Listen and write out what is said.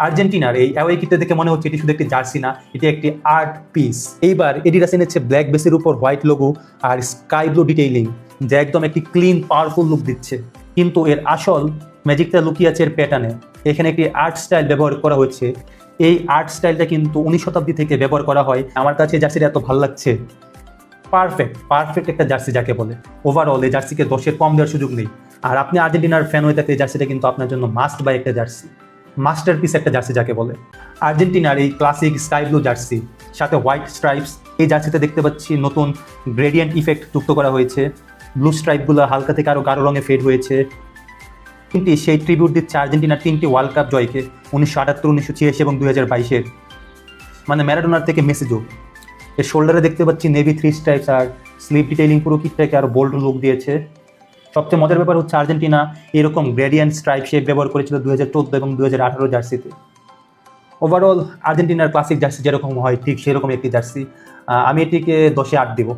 আর্জেন্টিনার এই অ্যাওয়ে কিটটা দেখে মনে হচ্ছে এটি শুধু একটি জার্সি না, এটি একটি আর্ট পিস। এইবার এডিডাস এনেছে ব্ল্যাক বেসের উপর হোয়াইট লোগো আর স্কাই ব্লু ডিটেইলিং, যা একদম একটি ক্লিন পাওয়ারফুল লুক দিচ্ছে। কিন্তু এর আসল ম্যাজিকটা লুকিয়ে আছে এর প্যাটার্নে। এখানে একটি আর্ট স্টাইল ব্যবহার করা হয়েছে। এই আর্ট স্টাইলটা কিন্তু 19 শতাব্দী থেকে ব্যবহার করা হয়। আমার কাছে জার্সিটা এত ভালো লাগছে। পারফেক্ট একটা জার্সি যাকে বলে। ওভারঅল এই জার্সিকে 10-এর কম দেওয়ার সুযোগ নেই। আর আপনি আর্জেন্টিনার ফ্যান হয়ে থাকলে এই জার্সিটা কিন্তু আপনার জন্য মাস্ট বাই একটা জার্সি, মাস্টারপিস একটা জার্সি যাকে বলে। আর্জেন্টিনার এই ক্লাসিক স্কাই ব্লু জার্সি সাথে হোয়াইট স্ট্রাইপস, এই জার্সিতে দেখতে পাচ্ছি নতুন গ্রেডিয়েন্ট ইফেক্ট যুক্ত করা হয়েছে। ব্লু স্ট্রাইপগুলো হালকা থেকে আরও গাঢ় রঙে ফেড হয়েছে। কিন্তু সেই ট্রিবিউট দিচ্ছে আর্জেন্টিনার 3টি ওয়ার্ল্ড কাপ জয়কে, 1978, 1986 এবং 2022-এর। মানে ম্যারাডোনার থেকে মেসিজো। এর শোল্ডারে দেখতে পাচ্ছি নেভি 3 স্ট্রাইপস আর স্লিভ ডিটেইলিং পুরো কিটটাকে আরও বোল্ড লুক দিয়েছে। সবচেয়ে মজার ব্যাপার হচ্ছে আর্জেন্টিনা এরকম গ্রেডিয়েন্ট স্ট্রাইপ শেপ ব্যবহার করেছিল 2014 এবং 2018 জার্সিতে। ওভারঅল আর্জেন্টিনার ক্লাসিক জার্সি যেরকম হয় ঠিক সেরকম একটি জার্সি। আমি এটিকে 10-এ 8 দিব।